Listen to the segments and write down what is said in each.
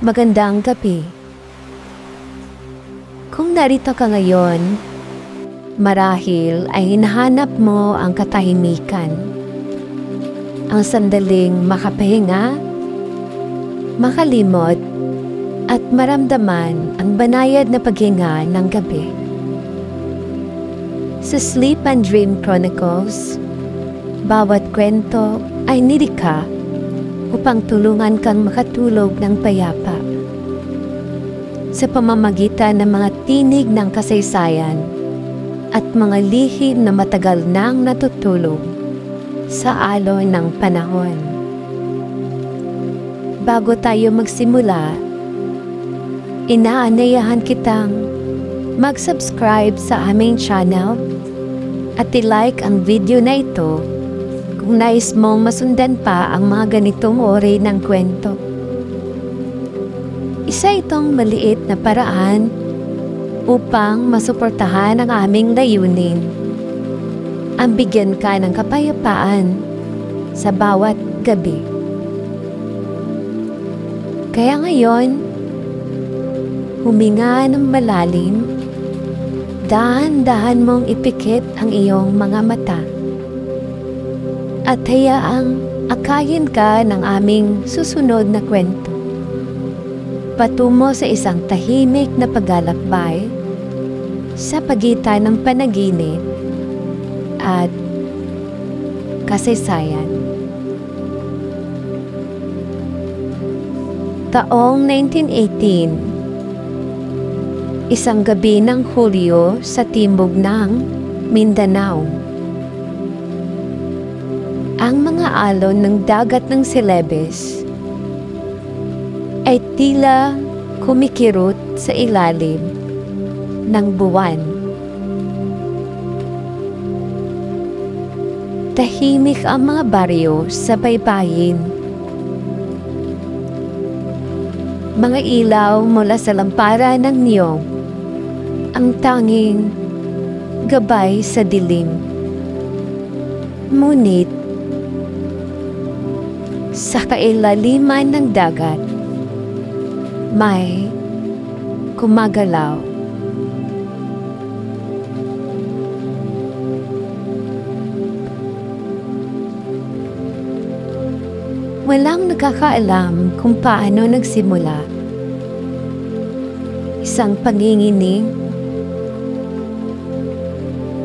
Magandang gabi. Kung narito ka ngayon, marahil ay hinahanap mo ang katahimikan. Ang sandaling makapahinga, makalimot, at maramdaman ang banayad na paghinga ng gabi. Sa Sleep and Dream Chronicles, bawat kwento ay nilikha upang tulungan kang makatulog ng payapa. Sa pamamagitan ng mga tinig ng kasaysayan at mga lihim na matagal nang natutulog sa alon ng panahon. Bago tayo magsimula, inaanyayahan kitang mag-subscribe sa aming channel at i-like ang video na ito kung nais mong masundan pa ang mga ganitong uri ng kwento. Isa itong maliit na paraan upang masuportahan ang aming layunin. Ang bigyan ka ng kapayapaan sa bawat gabi. Kaya ngayon, huminga ng malalim, dahan-dahan mong ipikit ang iyong mga mata. At hayaang akayin ka ng aming susunod na kwento. Patungo sa isang tahimik na paglalakbay sa pagitan ng panaginip at kasaysayan. Taong 1918, isang gabi ng Hulyo sa timog ng Mindanao. Ang mga alon ng dagat ng Celebes ay tila kumikirot sa ilalim ng buwan. Tahimik ang mga baryo sa baybayin. Mga ilaw mula sa lamparan ng niyog, ang tanging gabay sa dilim. Ngunit, sa kailaliman ng dagat, may kumagalaw. Walang nakakaalam kung paano nagsimula. Isang panginginig,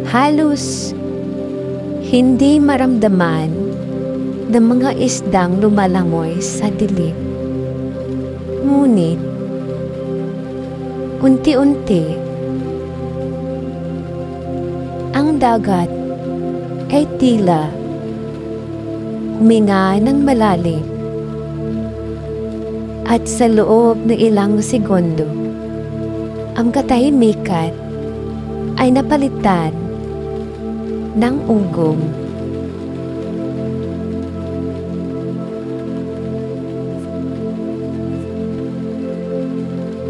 halos hindi maramdaman ng mga isdang lumalangoy sa dilim. Ngunit, unti-unti, ang dagat ay tila huminga ng malalim. At sa loob ng ilang segundo, ang katahimikan ay napalitan ng ugong.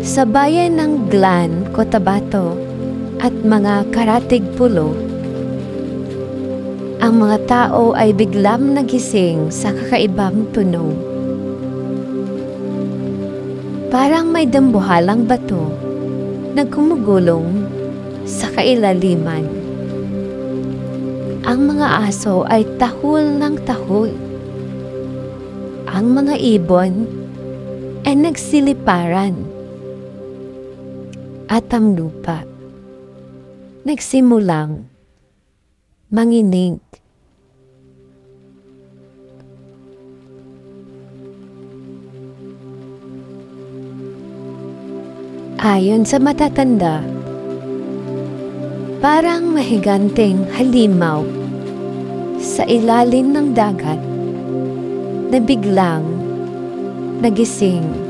Sa bayan ng Glan, Cotabato at mga Karatig Pulo, ang mga tao ay biglang nagising sa kakaibang tunog. Parang may dambuhalang bato na gumugulong sa kailaliman. Ang mga aso ay tahol ng tahol. Ang mga ibon ay nagsiliparan. At ang lupa nagsimulang manginig. Ayon sa matatanda, parang mahiganteng halimaw sa ilalim ng dagat na biglang nagising.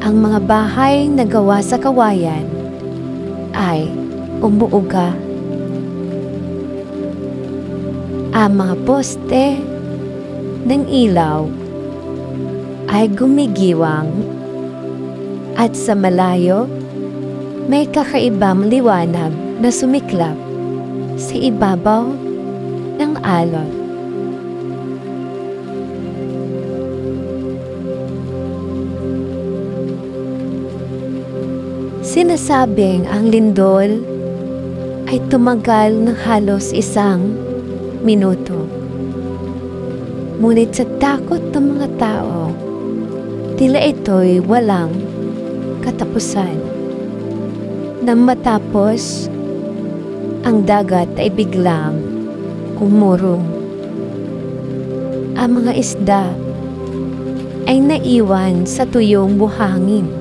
Ang mga bahay na gawa sa kawayan ay umuuga. Ang mga poste ng ilaw ay gumigiwang at sa malayo may kakaibang liwanag na sumiklap sa ibabaw ng alon. Sinasabing ang lindol ay tumagal ng halos 1 minuto. Ngunit sa takot ng mga tao, tila ito'y walang katapusan. Nang matapos, ang dagat ay biglang umurong. Ang mga isda ay naiwan sa tuyong buhangin.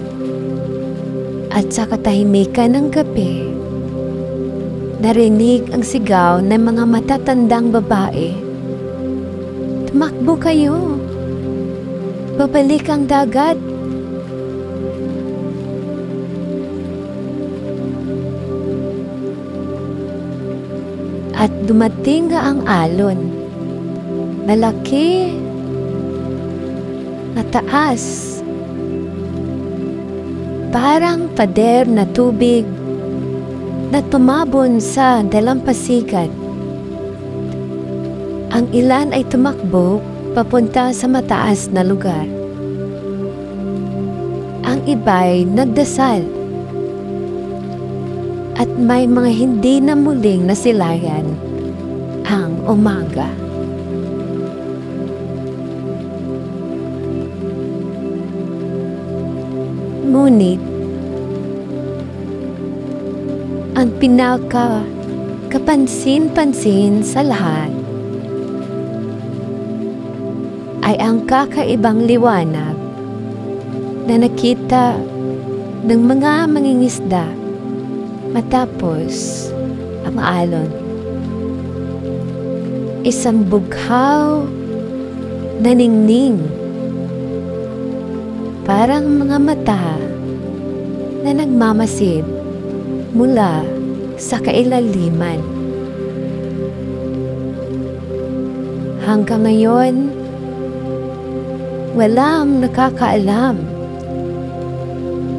At sa katahimikan ng gabi, narinig ang sigaw ng mga matatandang babae. Tumakbo kayo! Babalik ang dagat! At dumating nga ang alon. Malaki, mataas, parang pader na tubig na tumabon sa dalampasigan. Ang ilan ay tumakbo papunta sa mataas na lugar. Ang iba'y nagdasal. At may mga hindi na muling nasilayan ang umaga. Ngunit, ang kapansin-pansin sa lahat ay ang kakaibang liwanag na nakita ng mga mangingisda matapos ang alon. Isang bughaw na ningning, parang mga mata na nagmamasid mula sa kailaliman. Hanggang ngayon, walang nakakaalam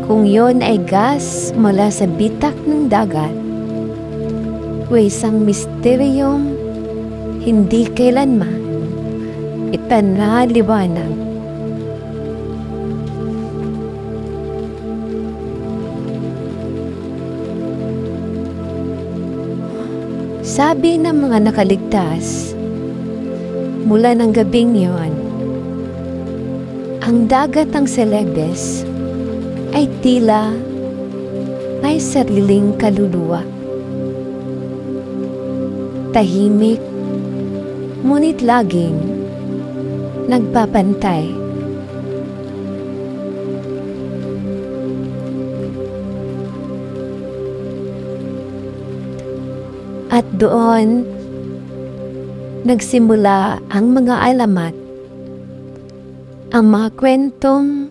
kung yon ay gas mula sa bitak ng dagat o isang misteryong hindi kailanman ipanaliwanag. Sabi ng mga nakaligtas, mula ng gabing yon, ang dagat ng Celebes ay tila may sariling kaluluwa. Tahimik, ngunit laging nagpapantay. At doon, nagsimula ang mga alamat, ang mga kwentong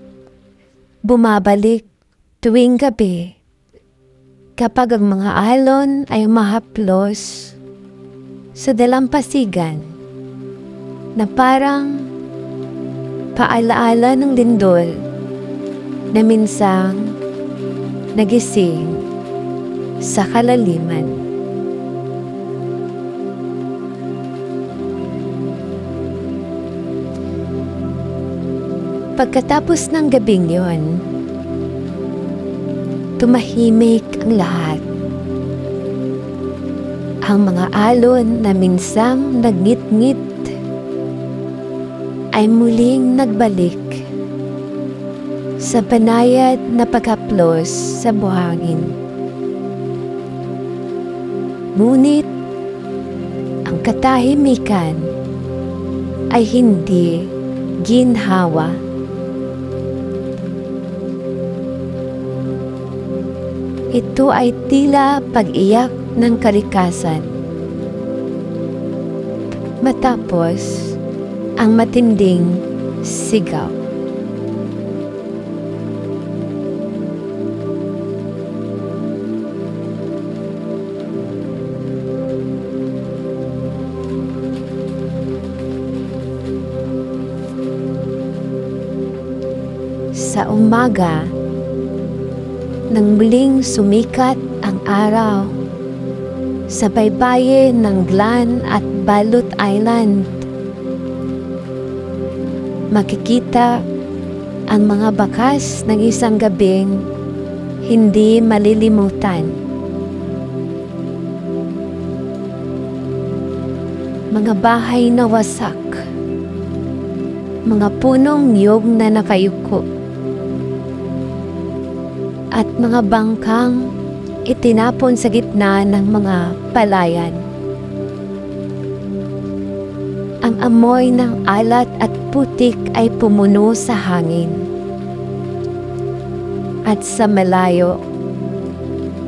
bumabalik tuwing gabi kapag ang mga alon ay mahaplos sa dalampasigan na parang paalaala ng lindol na minsang nagising sa kalaliman. Pagkatapos ng gabing yon, tumahimik ang lahat. Ang mga alon na minsang nagngit-ngit ay muling nagbalik sa banayad na paghaplos sa buhangin. Ngunit ang katahimikan ay hindi ginhawa. Ito ay tila pag-iyak ng kalikasan. Matapos ang matinding sigaw. Sa umaga, nang muling sumikat ang araw sa baybayin ng Glan at Balut Island, makikita ang mga bakas ng isang gabing hindi malilimutan. Mga bahay na wasak, mga punong niyog na nakayuko, at mga bangkang itinapon sa gitna ng mga palayan. Ang amoy ng alat at putik ay pumuno sa hangin. At sa malayo,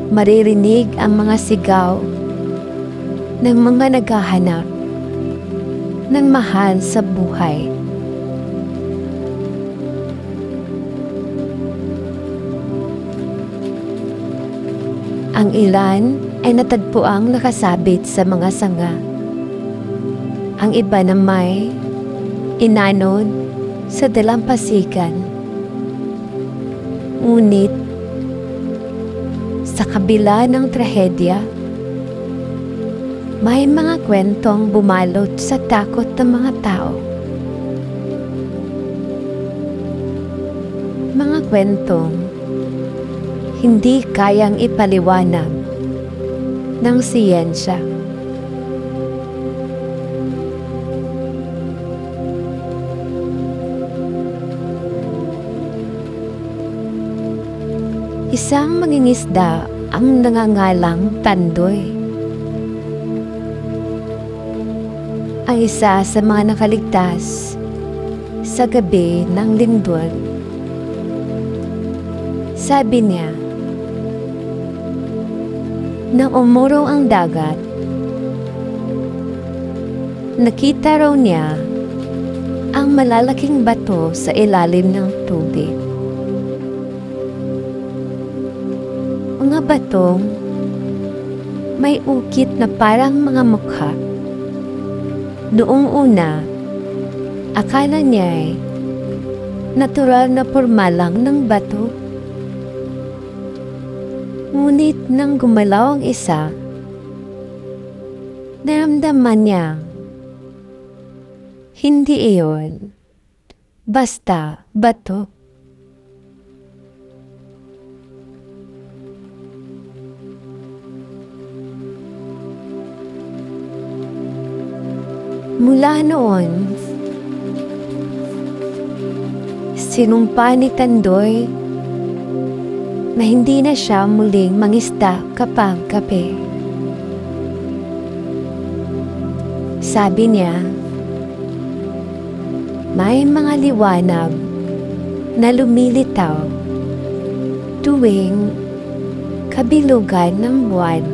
maririnig ang mga sigaw ng mga naghahanap ng mahal sa buhay. Ang ilan ay natagpuang nakasabit sa mga sanga. Ang iba na may inanod sa dalampasigan. Ngunit, sa kabila ng trahedya, may mga kwentong bumalot sa takot ng mga tao. Mga kwentong hindi kayang ipaliwanag ng siyensya. Isang mangingisda ang nangangalang Tandoy. Ang isa sa mga nakaligtas sa gabi ng lindol. Sabi niya, nang umuraw ang dagat, nakita raw niya ang malalaking bato sa ilalim ng tubig. Mga batong may ukit na parang mga mukha. Noong una, akala niya ay natural na porma lang ng bato. Ngunit nang gumalaw ang isa, naramdaman niya hindi iyon basta bato. Mula noon, sinumpa ni Tandoy na hindi na siya muling mangisda kapag gabi. Sabi niya, may mga liwanag na lumilitaw tuwing kabilugan ng buwan.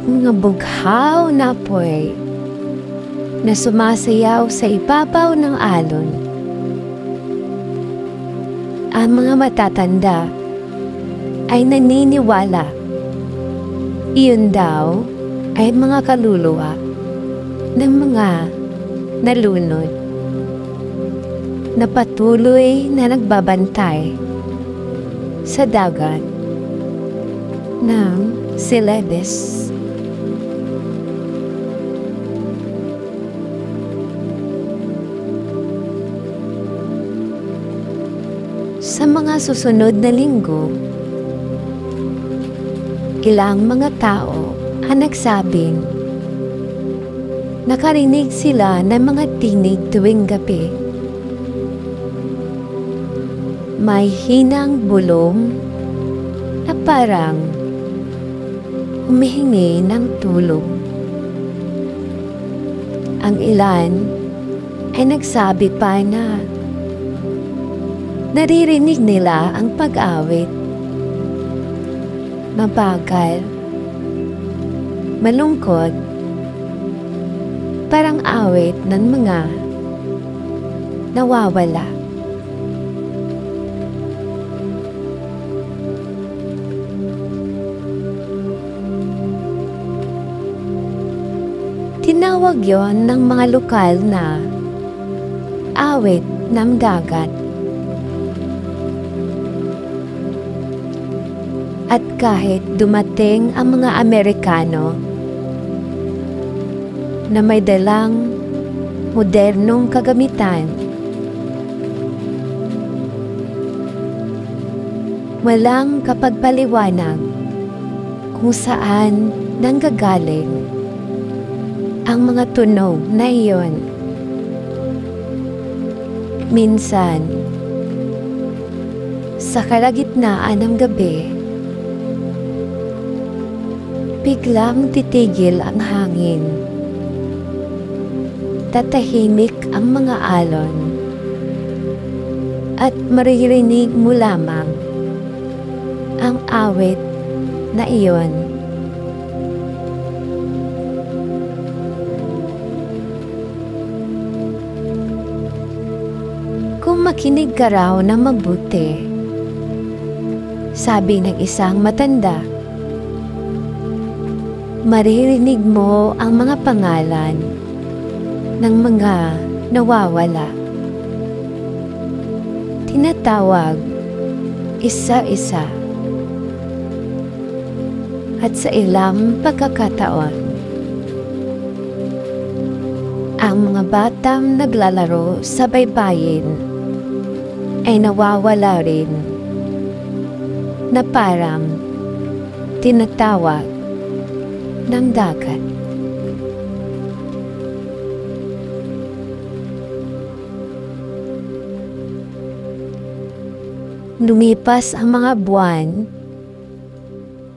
Mga bughaw na apoy na sumasayaw sa ibabaw ng alon. Ang mga matatanda ay naniniwala. Iyon daw ay mga kaluluwa ng mga nalunod na patuloy na nagbabantay sa dagat ng Celebes. Sa mga susunod na linggo, ilang mga tao ang nagsabing nakarinig sila ng mga tinig tuwing gabi. May hinang bulong na parang humihingi ng tulong. Ang ilan ay nagsabi pa na naririnig nila ang pag-awit. Mabagal, malungkot, parang awit ng mga nawawala. Tinawag yon ng mga lokal na awit ng dagat. At kahit dumating ang mga Amerikano na may dalang modernong kagamitan, Walang kapagpaliwanag kung saan nanggagaling ang mga tunog na iyon. Minsan, sa kalagitnaan ng gabi, biglang titigil ang hangin. Tatahimik ang mga alon at maririnig mo lamang ang awit na iyon. Kung makinig ka raw ng mabuti, sabi ng isang matanda, maririnig mo ang mga pangalan ng mga nawawala. Tinatawag isa-isa. At sa ilang pagkakataon, ang mga batang naglalaro sa baybayin ay nawawala rin, na parang tinatawag ng dagat. Lumipas ang mga buwan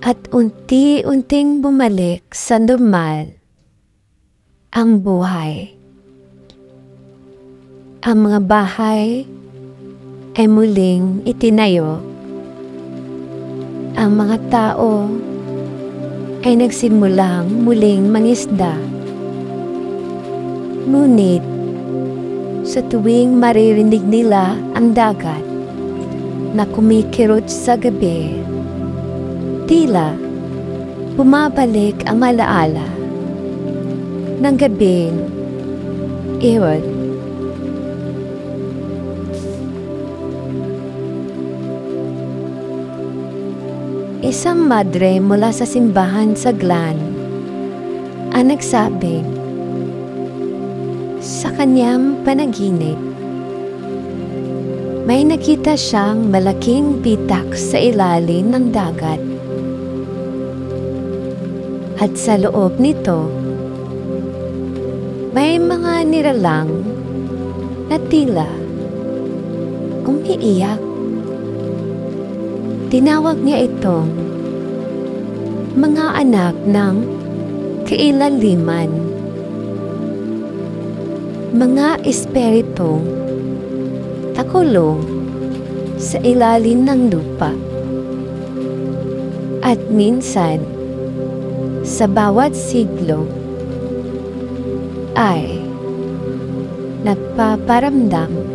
at unti-unting bumalik sa normal ang buhay. Ang mga bahay ay muling itinayo. Ang mga tao ay nagsimulang muling mangisda. Ngunit, sa tuwing maririnig nila ang dagat na kumikirot sa gabi, tila bumabalik ang alaala ng gabing iyon. Isang madre mula sa simbahan sa Glan ang nagsabing sa kanyang panaginip, may nakita siyang malaking bitak sa ilalim ng dagat. At sa loob nito, may mga nilalang na tila umiiyak. Tinawag niya itong mga anak ng kailaliman, mga espiritong takulong sa ilalim ng lupa. At minsan, sa bawat siglo, ay nagpaparamdam.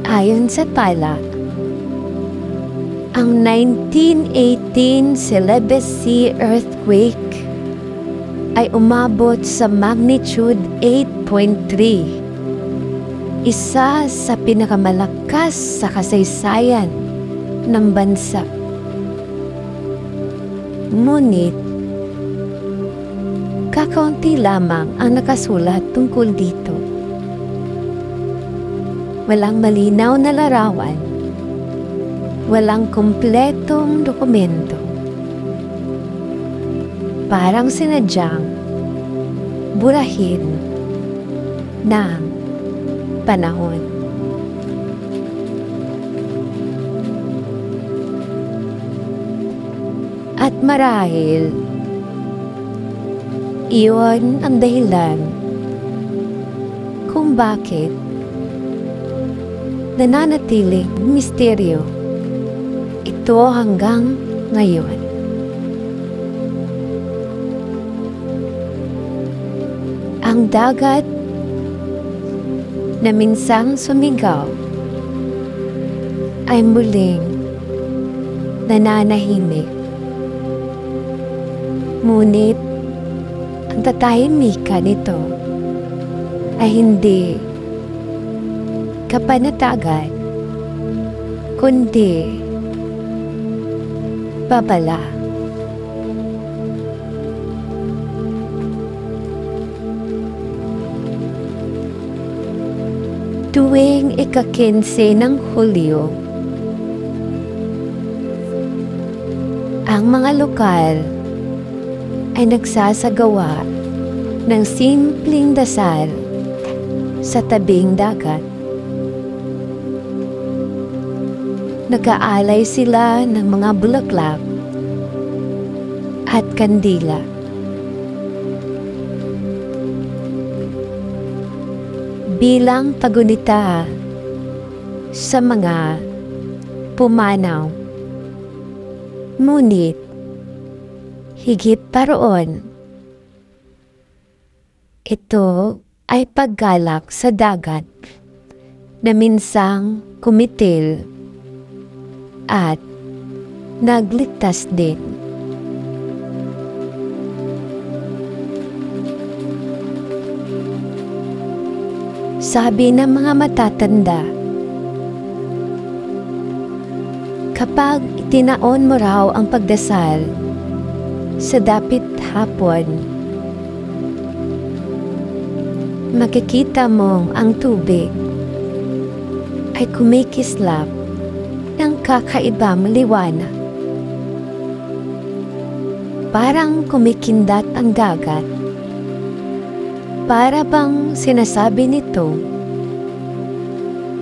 Ayon sa tala, ang 1918 Celebes Sea earthquake ay umabot sa magnitude 8.3, isa sa pinakamalakas sa kasaysayan ng bansa. Ngunit, kakaunti lamang ang nakasulat tungkol dito. Walang malinaw na larawan, walang kumpletong dokumento. Parang sinadyang burahin ng panahon. At marahil, iyon ang dahilan kung bakit nananatiling misteryo ito hanggang ngayon. Ang dagat na minsang sumigaw ay muling nananahimik. Ngunit ang katahimikan nito ay hindi kapanatagan, kundi babala. Tuwing ika-15 ng Hulyo, ang mga lokal ay nagsasagawa ng simpleng dasal sa tabing dagat. Nag-aalay sila ng mga bulaklak at kandila. Bilang pagunita sa mga pumanaw. Ngunit, higit pa roon, ito ay paggalak sa dagat na minsang kumitil at nagligtas din. Sabi ng mga matatanda, kapag itinaon mo raw ang pagdasal sa dapit hapon, makikita mong ang tubig ay kumikislap ng kakaibang liwanag. Parang kumikindat ang dagat. Para bang sinasabi nito,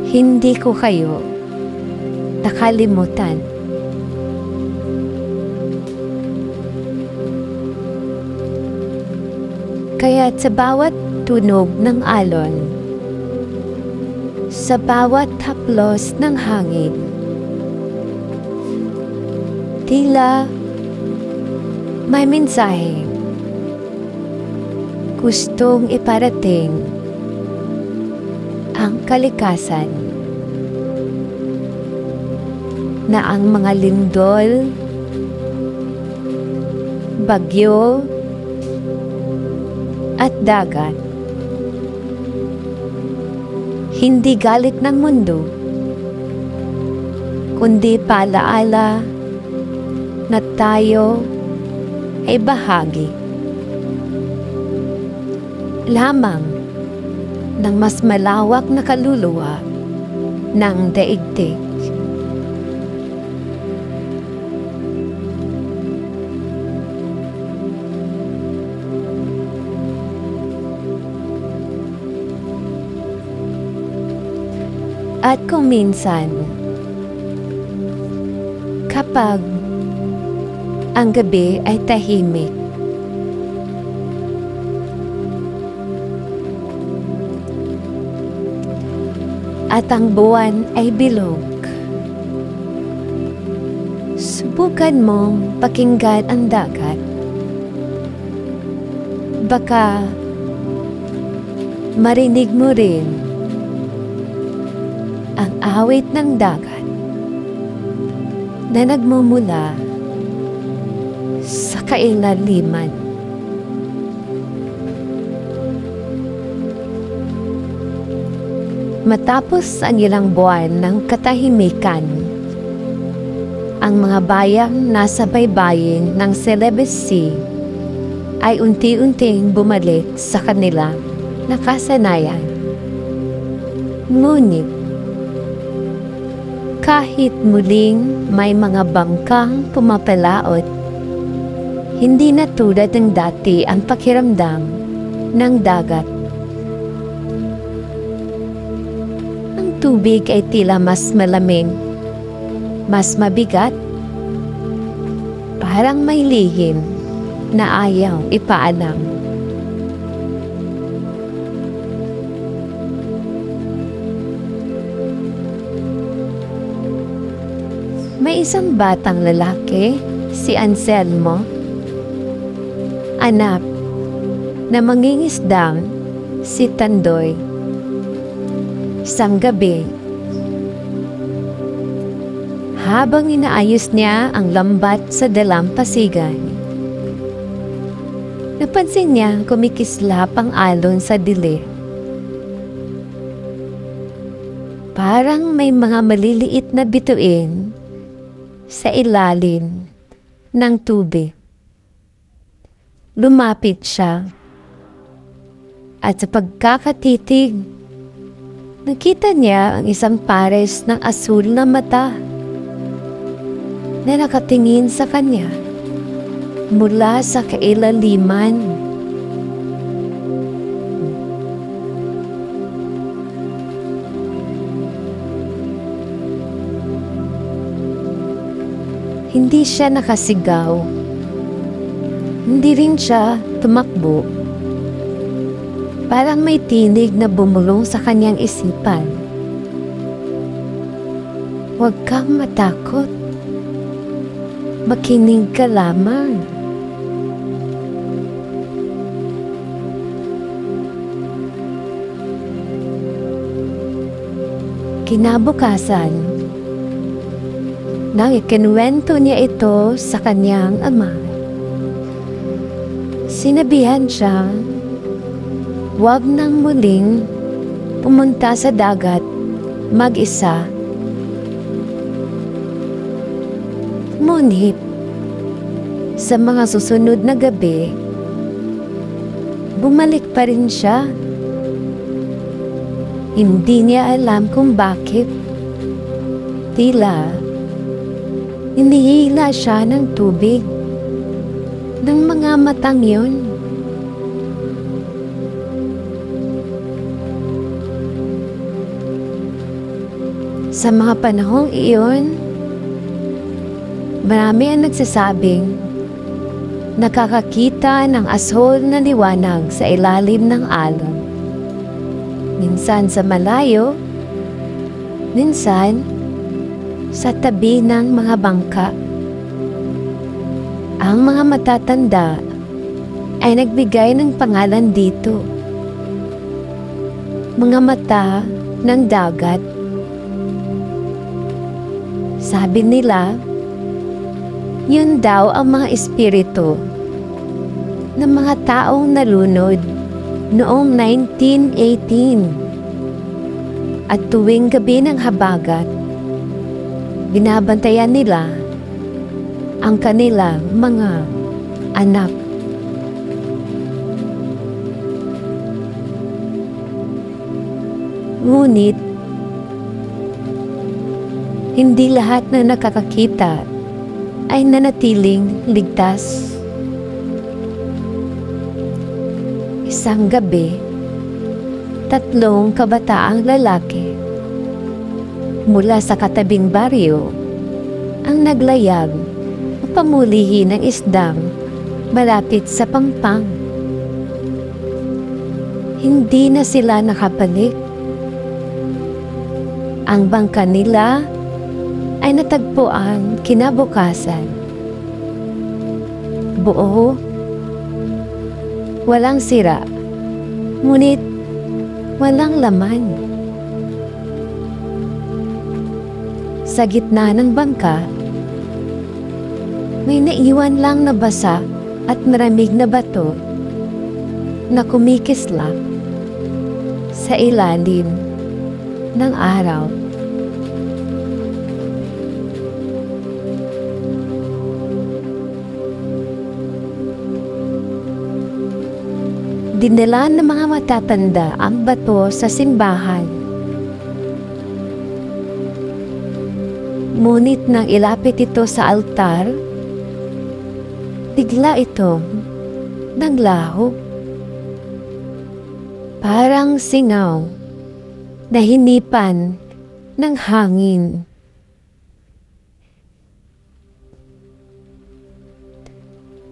hindi ko kayo nakalimutan. Kaya't sa bawat tunog ng alon, sa bawat haplos ng hangin, tila may mensahe gustong iparating ang kalikasan na ang mga lindol, bagyo, at dagat hindi galit ng mundo, kundi paalaala na tayo ay bahagi lamang ng mas malawak na kaluluwa ng daigdig. At kung minsan, kapag ang gabi ay tahimik, at ang buwan ay bilog, subukan mong pakinggan ang dagat. Baka marinig mo rin ang awit ng dagat na nagmumula sa kailaliman. Matapos ang ilang buwan ng katahimikan, ang mga bayang nasa baybayin ng Celebes Sea ay unti-unting bumalik sa kanila nakasanayan. Ngunit, kahit muling may mga bangkang pumapalaot, hindi na tulad ng dati ang pakiramdam ng dagat. Ang tubig ay tila mas malamig, mas mabigat, parang may lihim na ayaw ipaalam. May isang batang lalaki, si Anselmo, anak na mangingisdang si Tandoy. Isang gabi, habang inaayos niya ang lambat sa dalampasigan, napansin niya kumikislap ang alon sa dilim. Parang may mga maliliit na bituin sa ilalim ng tubig. Lumapit siya at sa pagkakatitig, Nakita niya ang isang pares ng asul na mata na nakatingin sa kanya mula sa kailaliman. Hindi siya nakasigaw. Hindi rin siya tumakbo. Parang may tinig na bumulong sa kanyang isipan. Huwag kang matakot. Makinig ka lamang. Kinabukasan, nang ikinuwento niya ito sa kanyang ama, sinabihan siya, huwag nang muling pumunta sa dagat mag-isa. Ngunit, sa mga susunod na gabi, bumalik pa rin siya. Hindi niya alam kung bakit. Tila, hinihila siya ng tubig ng mga matang yun. Sa mga panahong iyon, marami ang nagsasabing nakakakita ng ashol na liwanag sa ilalim ng alon. Minsan sa malayo, minsan sa tabi ng mga bangka. Ang mga matatanda ay nagbigay ng pangalan dito. Mga mata ng dagat. Sabi nila, yun daw ang mga espiritu ng mga taong nalunod noong 1918. At tuwing gabi ng habagat, binabantayan nila ang kanilang mga anak. Ngunit, hindi lahat na nakakakita ay nanatiling ligtas. Isang gabi, 3 kabataang lalaki mula sa katabing baryo ang naglayag upang mulihin ng isdang malapit sa Pangpang. Hindi na sila nakabalik. Ang bangka nila ay natagpuan kinabukasan. Buo, walang sira, ngunit walang laman. Sa gitna ng bangka, may naiwan lang na basa at maramig na bato na kumikislap sa ilalim ng araw. Dinala ng mga matatanda ang bato sa simbahan. Ngunit nang ilapit ito sa altar, bigla itong naglaho. Parang singaw na hinipan ng hangin.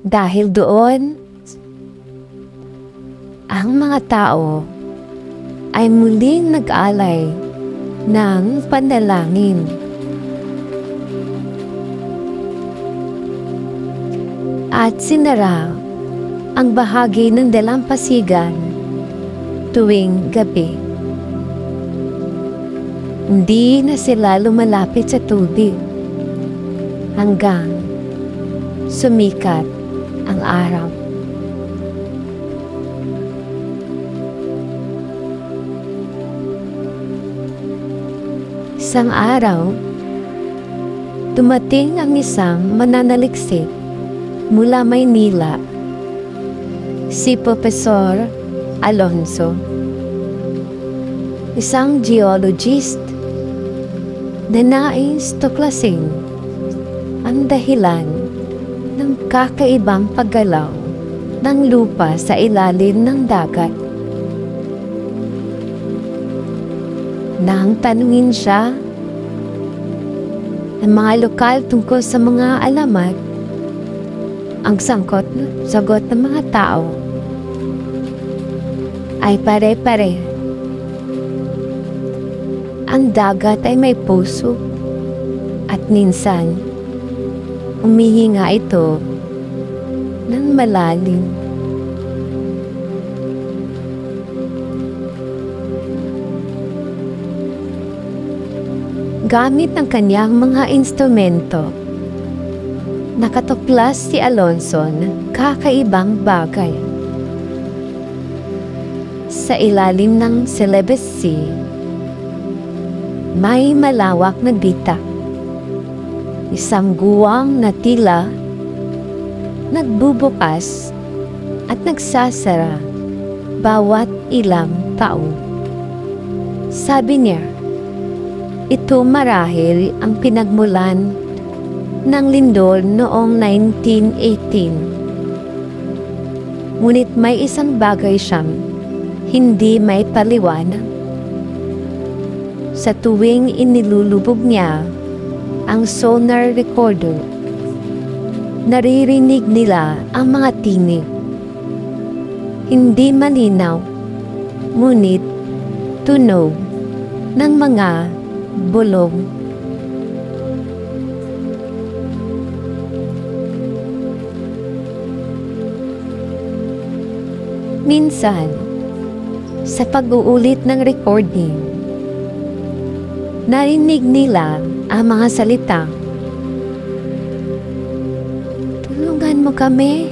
Dahil doon, ang mga tao ay muling nag-alay ng panalangin. At sinara ang bahagi ng dalampasigan tuwing gabi. Hindi na sila lumalapit sa tubig hanggang sumikat ang araw. Isang araw, dumating ang isang mananaliksik mula Maynila, si Profesor Alonso. isang geologist na nais tuklasin ang dahilan ng kakaibang paggalaw ng lupa sa ilalim ng dagat. Nang tanungin siya ng mga lokal tungkol sa mga alamat, ang sagot ng mga tao ay pare-pare. Ang dagat ay may puso at minsan humihinga ito ng malalim. Gamit ang kanyang mga instrumento, nakatuklas si Alonso ng kakaibang bagay. Sa ilalim ng Celebes Sea, may malawak na bitak. Isang guwang na tila nagbubukas at nagsasara bawat ilang taon. Sabi niya, ito marahil ang pinagmulan ng lindol noong 1918. Ngunit may isang bagay siyang hindi may paliwanag. Sa tuwing inilulubog niya ang sonar recorder, naririnig nila ang mga tinig. Hindi malinaw, ngunit tunog ng mga bulong. Minsan, sa pag-uulit ng recording, narinig nila ang mga salita, "Tulungan mo kami.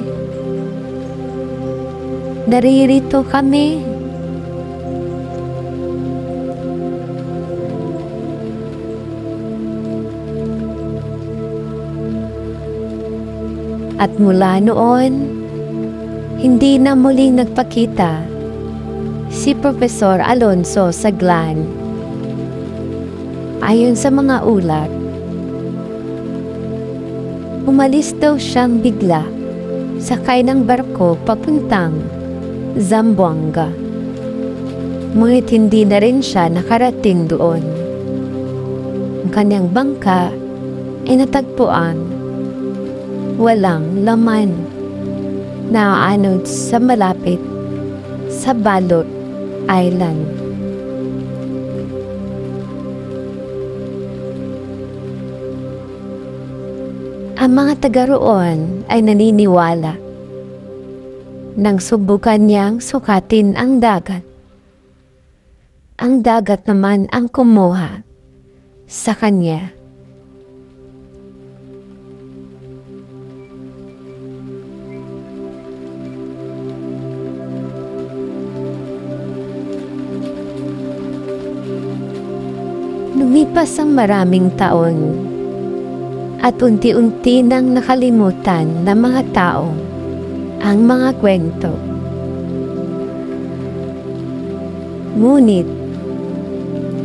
Naririto kami." At mula noon, hindi na muling nagpakita si Profesor Alonso sa Glan. Ayon sa mga ulat, umalis daw siyang bigla sakay ng barko papuntang Zamboanga. Ngunit hindi na rin siya nakarating doon. Ang kanyang bangka ay natagpuan walang laman, naaanod sa malapit sa Balot Island. Ang mga taga roon ay naniniwala nang subukan niyang sukatin ang dagat. Ang dagat naman ang kumuha sa kanya. Lumipas ang maraming taon at unti-unti nang nakalimutan ng mga tao ang mga kwento. Ngunit,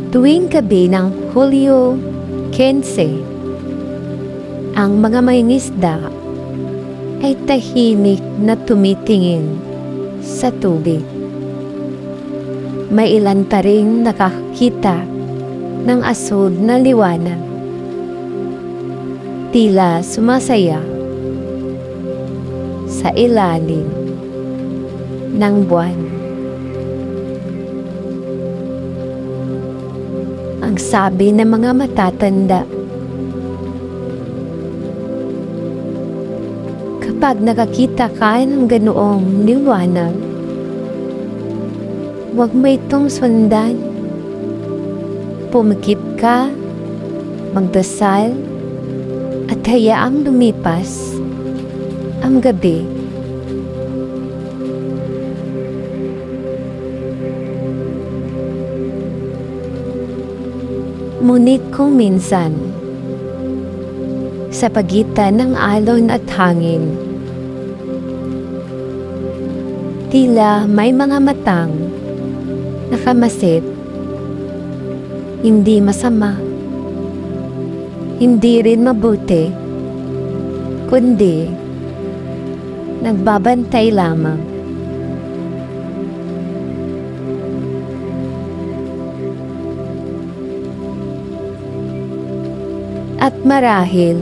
tuwing gabi ng Hulyo 15, ang mga mangingisda ay tahimik na tumitingin sa tubig. May ilan pa ring nakakita ng asod na liwanag, tila sumasaya sa ilalim ng buwan. Ang sabi ng mga matatanda, kapag nakakita ka ng ganoong liwanag, huwag mo itong sundan. Pumikit ka, magdasal, at hayaang lumipas ang gabi. Ngunit kung minsan, sa pagitan ng alon at hangin, tila may mga matang nakamasid Hindi masama. Hindi rin mabuti. Kundi, nagbabantay lamang. At marahil,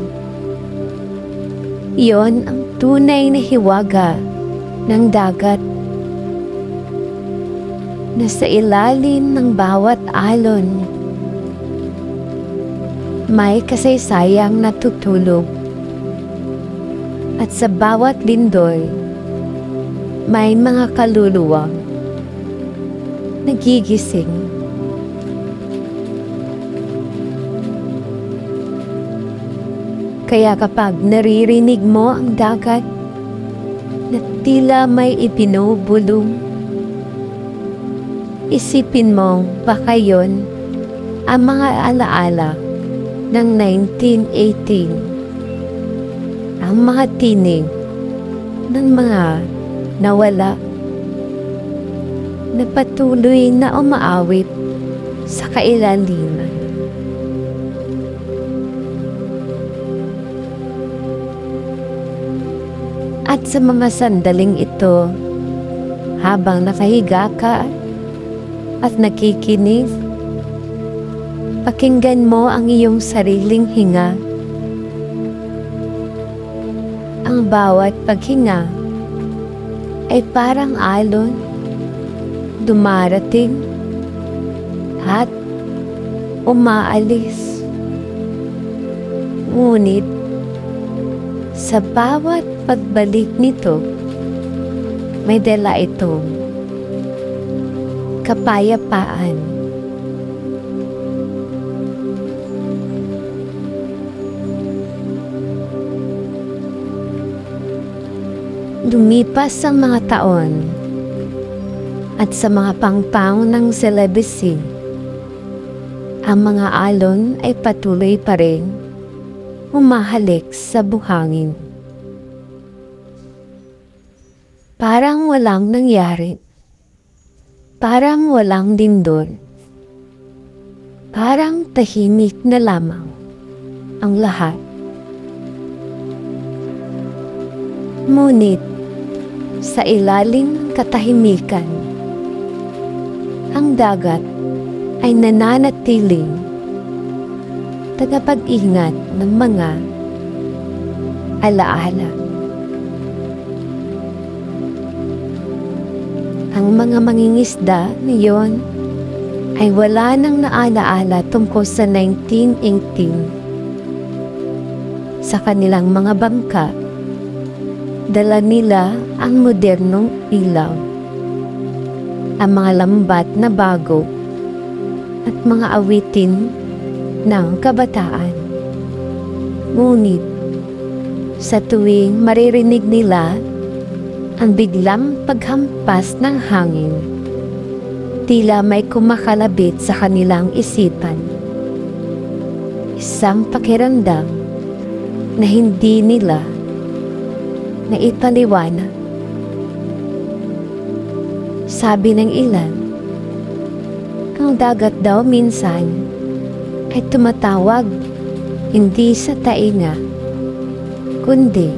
iyon ang tunay na hiwaga ng dagat na sa ilalim ng bawat alon may kasaysayang natutulog at sa bawat lindol may mga kaluluwang nagigising. Kaya kapag naririnig mo ang dagat na tila may ipinubulong, isipin mo baka yun ang mga alaala ng 1918, ang mga tinig ng mga nawala na patuloy na umaawit sa kailaliman. At sa mga sandaling ito, habang nakahiga ka at nakikinig, pakinggan mo ang iyong sariling hinga. Ang bawat paghinga ay parang alon, dumarating at umaalis. Ngunit sa bawat pagbalik nito, may dala itong kapayapaan. Lumipas ang mga taon at sa mga pangpang ng celibacy, ang mga alon ay patuloy pa rin humahalik sa buhangin. Parang walang nangyari. Parang walang lindol. Parang tahimik na lamang ang lahat. Ngunit sa ilalim ng katahimikan, ang dagat ay nananatiling tagapag-ingat ng mga alaala. Ang mga mangingisda ngayon ay wala nang naalaala tungkol sa 1918. Sa kanilang mga bangka, dala nila ang modernong ilaw, ang mga lambat na bago at mga awitin ng kabataan. Ngunit sa tuwing maririnig nila ang biglang paghampas ng hangin, tila may kumakalabit sa kanilang isipan. Isang pakiramdam na hindi nila naipaliwanag. Sabi ng ilan, ang dagat daw minsan ay tumatawag hindi sa tainga, kundi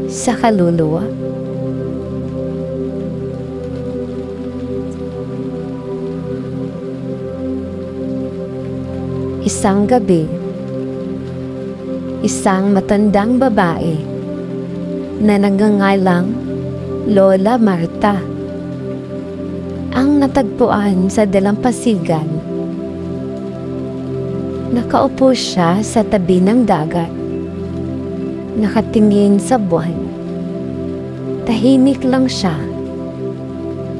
sa kaluluwa. Isang gabi, isang matandang babae na nagngangalang Lola Marta ang natagpuan sa dalampasigan. Nakaupo siya sa tabi ng dagat, nakatingin sa buwan. Tahimik lang siya,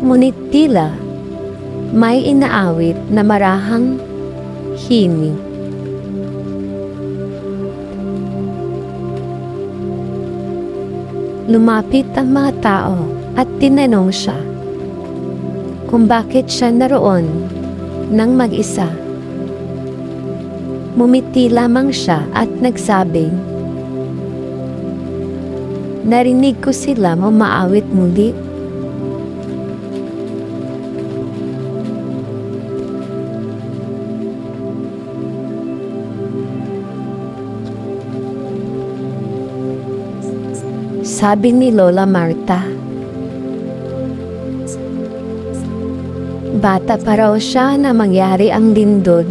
ngunit tila may inaawit na marahang himig. Lumapit ang mga tao at tinanong siya kung bakit siya naroon nang mag-isa. Mumiti lamang siya at nagsabing, "Narinig ko sila umaawit muli." sabi ni Lola Marta. Bata pa raw siya na mangyari ang lindol.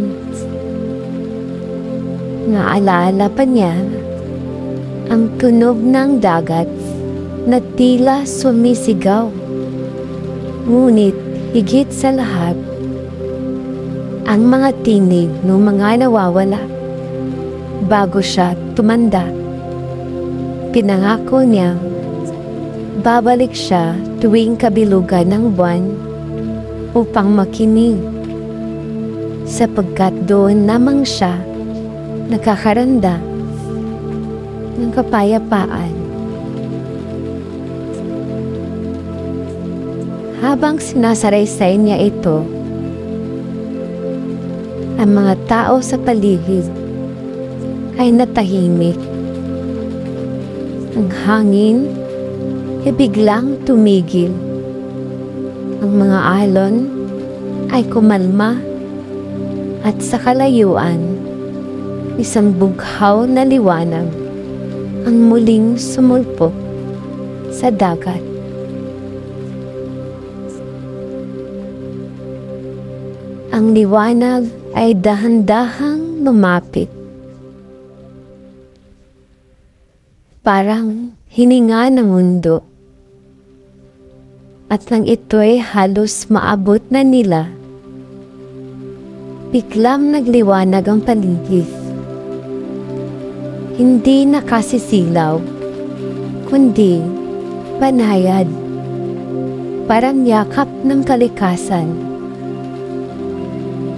Naalala pa niya ang tunog ng dagat na tila sumisigaw. Ngunit higit sa lahat, ang mga tinig ng mga nawawala bago siya tumanda. Pinangako niya, babalik siya tuwing kabilugan ng buwan upang makinig, sapagkat doon lamang siya nakakaranda ng kapayapaan. Habang sinasaraysay niya ito, ang mga tao sa paligid ay natahimik. Ang hangin ay biglang tumigil. Ang mga alon ay kumalma at sa kalayuan, isang bughaw na liwanag ang muling sumulpok sa dagat. Ang liwanag ay dahan-dahang lumapit. Parang hininga ng mundo. At nang ito'y halos maabot na nila, biglang nagliwanag ang paligid. Hindi nakasisilaw, kundi panayad, parang yakap ng kalikasan.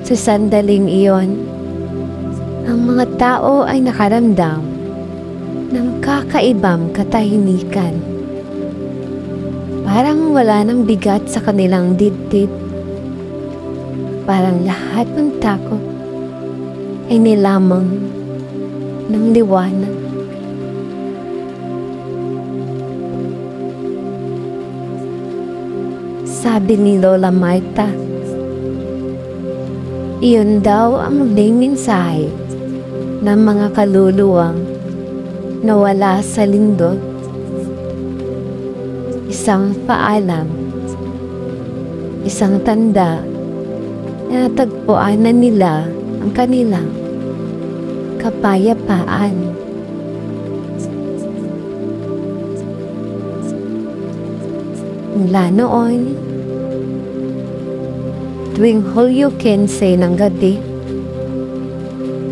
Sa sandaling iyon, ang mga tao ay nakaramdam ng kakaibang katahimikan. Parang wala nang bigat sa kanilang dibdib. Parang lahat ng takot ay nilamang ng liwanag. Sabi ni Lola Marta, iyon daw ang muling mensahe ng mga kaluluwang nawala sa lindol. Isang paalam, isang tanda na natagpuan na nila ang kanilang kapayapaan. Mula noon, tuwing Hulyo 15 ng gabi,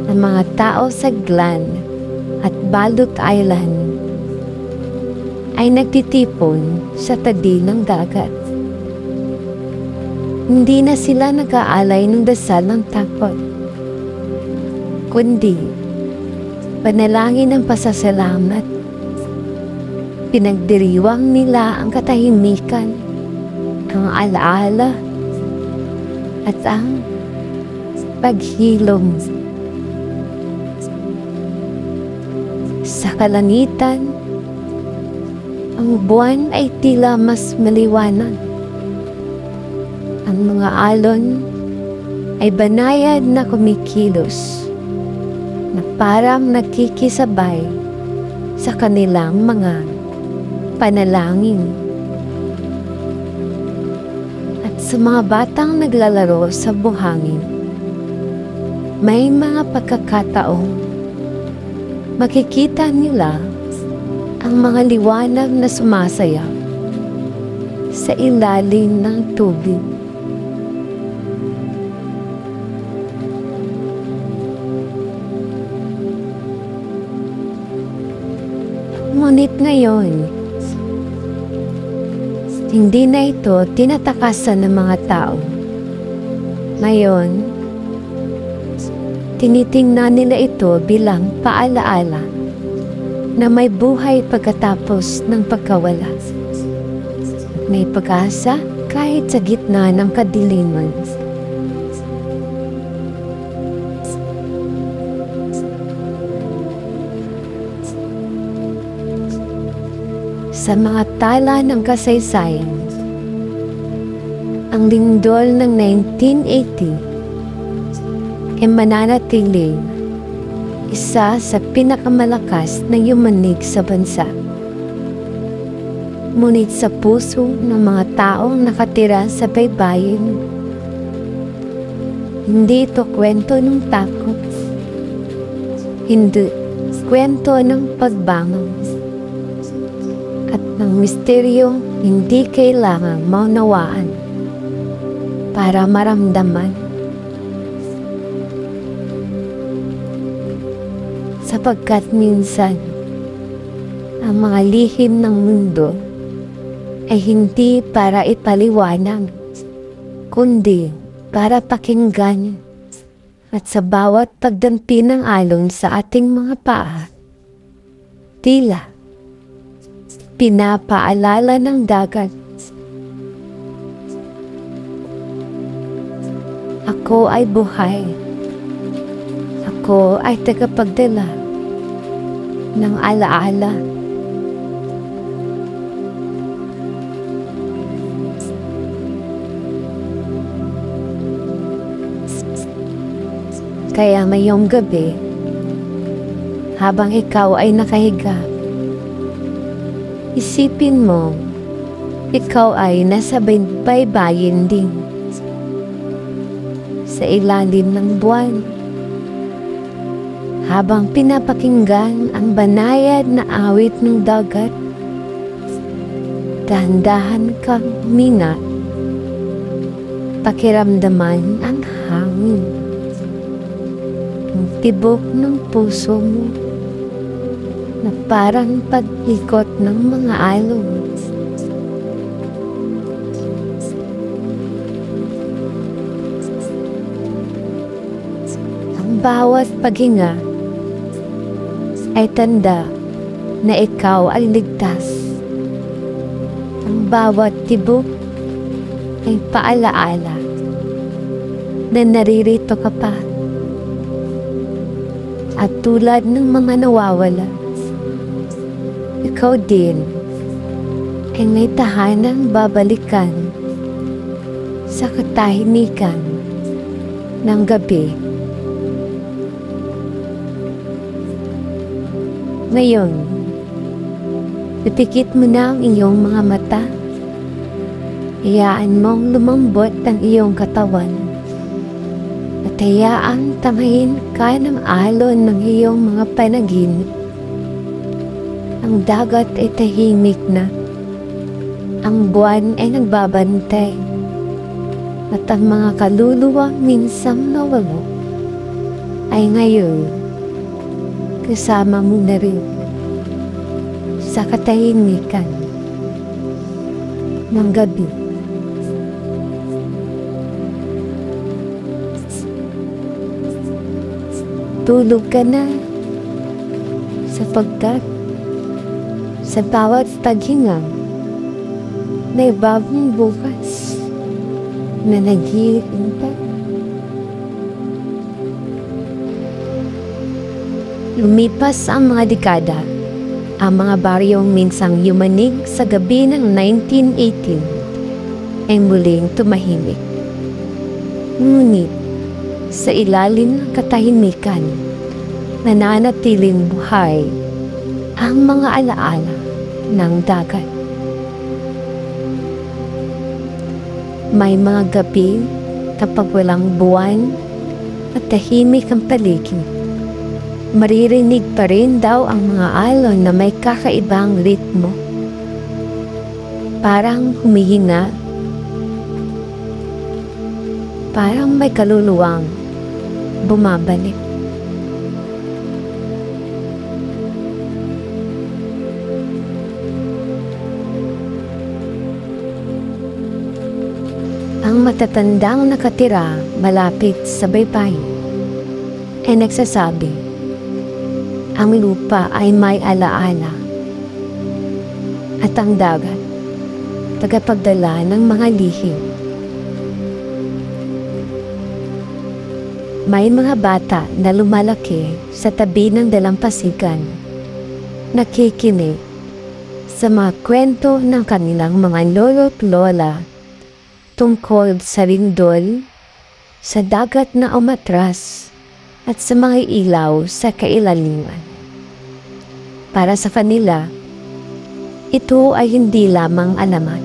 ang mga tao sa Glan at Balut Island ay nagtitipon sa tabi ng dagat. Hindi na sila nag-aalay ng dasal ng takot, kundi panalangin ng pasasalamat. Pinagdiriwang nila ang katahimikan, ang alaala, at ang paghilom. Sa kalangitan, ang buwan ay tila mas maliwanag. Ang mga alon ay banayad na kumikilos, na parang nakikisabay sa kanilang mga panalangin. At sa mga batang naglalaro sa buhangin, may mga pagkakataong makikita nila ang mga liwanag na sumasayaw sa ilalim ng tubig. Ngunit ngayon, hindi na ito tinatakasan ng mga tao. Ngayon, tinitingnan nila ito bilang paalaala na may buhay pagkatapos ng pagkawala. At may pag-asa kahit sa gitna ng kadiliman. Sa mga tala ng kasaysayan, ang lindol ng 1980 ay mananatiling isa sa pinakamalakas na yumanig sa bansa. Ngunit sa puso ng mga taong nakatira sa baybayin, hindi ito kwento ng takot. Hindi kwento ng pagbangon. At ng misteryong hindi kailangang maunawaan para maramdaman. Sapagkat minsan, ang mga lihim ng mundo ay hindi para ipaliwanag, kundi para pakinggan. At sa bawat pagdampi ng alon sa ating mga paa, tila pinapaalala ng dagat, ako ay buhay. Ako ay tagapagdala ng alaala. Kaya mayong gabi, habang ikaw ay nakahiga, isipin mo, ikaw ay nasa baybayin din. Sa ilalim ng buwan, habang pinapakinggan ang banayad na awit ng dagat, dahan-dahan kang huminga, pakiramdaman ang hangin, ang tibok ng puso mo, na parang pag-ikot ng mga alon. Ang bawat paghinga ay tanda na ikaw ay ligtas. Ang bawat tibok ay paalaala na naririto ka pa. At tulad ng mga nawawala, ikaw din ay may tahanang babalikan sa katahimikan ng gabi. Ngayon, ipikit mo na ang iyong mga mata. Hayaan mong lumambot ang iyong katawan. At hayaan tamahin ka ng alon ng iyong mga panaginip. Ang dagat ay tahimik na. Ang buwan ay nagbabantay. At ang mga kaluluwa minsang nawalo ay ngayon kasama mo na rin sa katahimikan ng gabi. Tulog ka na sapagkat sa bawat paghinga may bagong bukas na naghihintay. Lumipas ang mga dekada, ang mga baryong minsang yumanig sa gabi ng 1918 ay muling tumahimik. Ngunit sa ilalim ng katahimikan, nananatiling buhay ang mga alaala ng dagat. May mga gabi kapag walang buwan at tahimik ang paligid, maririnig pa rin daw ang mga alon na may kakaibang ritmo. Parang humihinga. Parang may kaluluwang bumabalik. Ang matatandang nakatira malapit sa baybayin ay nagsasabi, ang lupa ay may alaala at ang dagat tagapagdala ng mga lihim. May mga bata na lumalaki sa tabi ng dalampasigan, nakikinig sa mga kwento ng kanilang mga lolo't lola tungkol sa lindol, sa dagat na umatras at sa mga ilaw sa kailaliman. Para sa kanila, Ito ay hindi lamang alamat.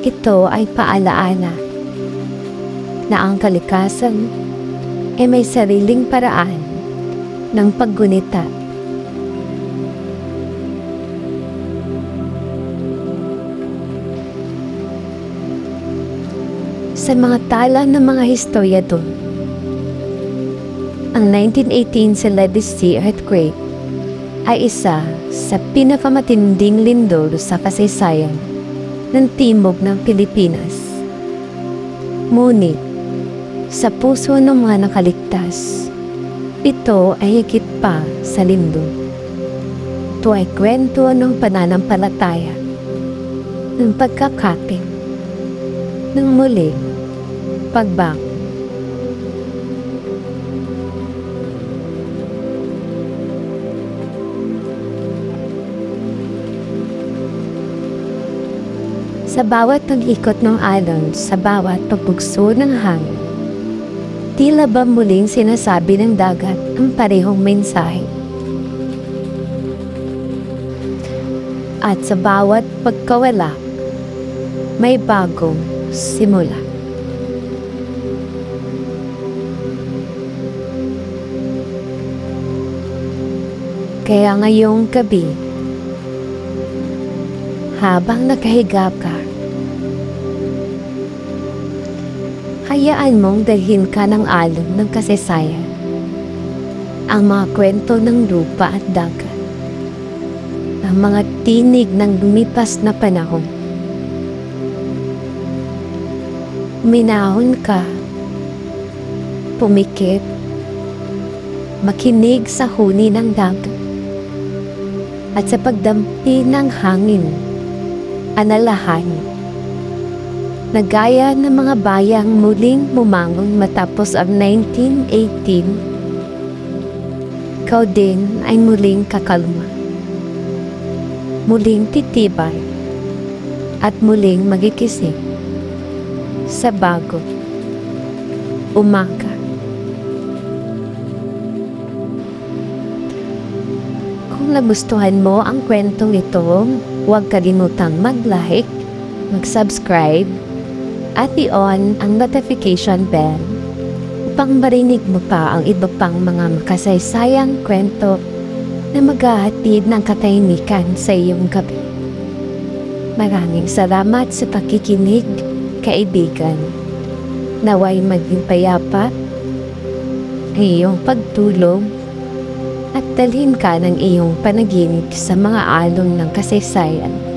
Ito ay paalaala na ang kalikasan ay may sariling paraan ng paggunita. Sa mga tala ng mga historiador, ang 1918 Celebes Sea earthquake ay isa sa pinakamatinding lindol sa kasaysayan ng timog ng Pilipinas. Ngunit, sa puso ng mga nakaligtas, ito ay higit pa sa lindol. Ito ay kwento ng pananampalataya, ng pagkakaping, ng muling pagbangon. Sa bawat pag-ikot ng alon, sa bawat pagbugso ng hangin, tila ba muling sinasabi ng dagat ang parehong mensahe. At sa bawat pagkawala, may bagong simula. Kaya ngayong gabi, habang nakahiga ka, hayaan mong dalhin ka ng alon ng kasaysayan, ang mga kwento ng lupa at dagat, ang mga tinig ng lumipas na panahon. Minahon ka, pumikit, makinig sa huni ng dagat, at sa pagdampi ng hangin, analahanin na gaya ng mga bayang muling bumangon matapos ang 1918, ikaw din ay muling kakalma, muling titibay, at muling magigising sa bago umaga. Kung nagustuhan mo ang kwentong ito, huwag kalimutang mag-like, mag-subscribe, at i-on ang notification bell upang marinig mo pa ang iba pang mga makasaysayang kwento na maghahatid ng katahimikan sa iyong gabi. Maraming salamat sa pakikinig, kaibigan. Naway maging payapa ang iyong pagtulong at dalhin ka ng iyong panaginip sa mga alon ng kasaysayan.